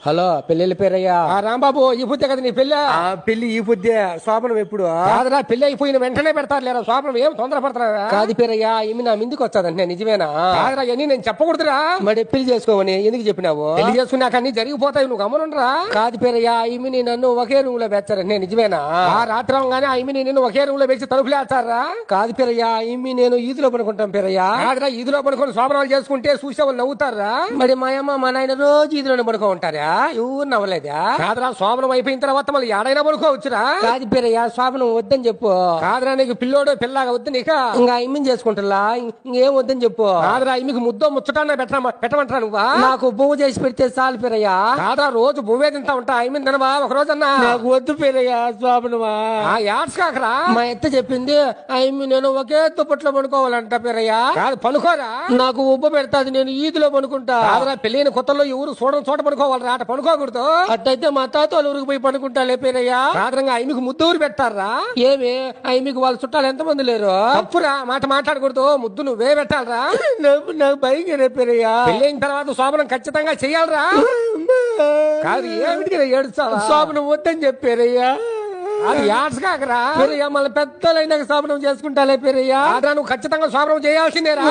Hello పెళ్లి పేరయ్యా. రాంబాబు ఈ బుద్ధే కదా నీ పెళ్ళి? పెళ్లి ఈ పొద్దే, శోభనం ఎప్పుడు? కాదురా, పెళ్లి అయిపోయిన వెంటనే పెడతారు లేరా శోభనం. ఏం తొందర పడతారా? కాదు పేరయ్యా, ఈమె నా ముందుకు వచ్చాదంటే నిజమేనా? కాదురా, ఇవన్నీ నేను చెప్పకూడదురా. మరి పెళ్లి చేసుకోమని ఎందుకు చెప్పినావు? పెళ్లి చేసుకున్నాక అన్ని జరిగిపోతాయి, నువ్వు గమనుండరా. కాదు పేరయ్యా, ఈమెని నన్ను ఒకే రూమ్ లో పెంచారంటే నిజమేనా? ఆ రాత్రి అవగానే ఆమెని నిన్ను ఒకే రూమ్ లో పెంచి తలుపులు వేస్తారా? కాదు పేరయ్యా, ఈమె నేను ఈదులో పడుకుంటాం పేరయ్యా. కాదురా, ఈదులో పడుకొని శోభనాలు చేసుకుంటే చూసే వాళ్ళు నవ్వుతారా? మరి మా అమ్మ మా నాయన రోజు ఈదులోనే పడుకో ఉంటారా? ఎవరు నవ్వలేదా? కాదురా, శోభనం అయిపోయిన తర్వాత మళ్ళీ ఏడైనా పడుకోవచ్చురా. కాదు పేరయ్యా, శోభనం వద్దని చెప్పు. కాదురా, నీకు పిల్లోడు పిల్లగా వద్దు నీక. ఇంకా ఇమ్మని చేసుకుంటా, ఇంకేం వద్దని చెప్పు. కాదురా, మీకు ముద్దో ముచ్చటాన్న పెట్టమంటారా నువ్వా? నాకు పువ్వు చేసి పెడితే చాలు పేరయ్యా. కాదురా, రోజు బువ్వే తింటా ఉంటా, ఐ మీన్ తినవా ఒక రోజన్నా? నాకు వద్దు పేరయ్యా శోభనమా. యాడ్స్ కాకరా. మా ఎత్త చెప్పింది నేను ఒకే దుప్పట్లో పడుకోవాలంట పేరయ్యా. కాదు, పనుకోరా. నాకు ఉబ్బ పెడతాది, నేను ఈదులో పడుకుంటా. కాదురా, పెళ్ళైన కొత్తలో ఎవరు చూడడం చోట పడుకోవాలరా, అట పనుకోకూడదు. అట్టయితే మా తాత వాళ్ళ ఊరికి పోయి పడుకుంటాలే పేరయ్యా. కాదురంగా ఐమికి ముద్దూరు పెట్టారా? ఏమి మీకు వాళ్ళ చుట్టాలు ఎంతమంది లేరు? తప్పురా, మాట మాట్లాడకూడదు, ముద్దు నువ్వే పెట్టాలరా. నాకు భయంగా పేరయ్యా. పెళ్ళైన తర్వాత శోభనం ఖచ్చితంగా చెయ్యాలరా. కాదు, ఏమిటి ఏడుస్తావా? శోభనం వద్దని చెప్పారయ్యా. అది యాడ్స్ కాకరా. పేరయ్యా, మళ్ళీ పెద్దలైనాక శోభనం చేసుకుంటాలే పేరయ్యా. కాదురా, నువ్వు ఖచ్చితంగా శోభనం చేయాల్సిందేరా.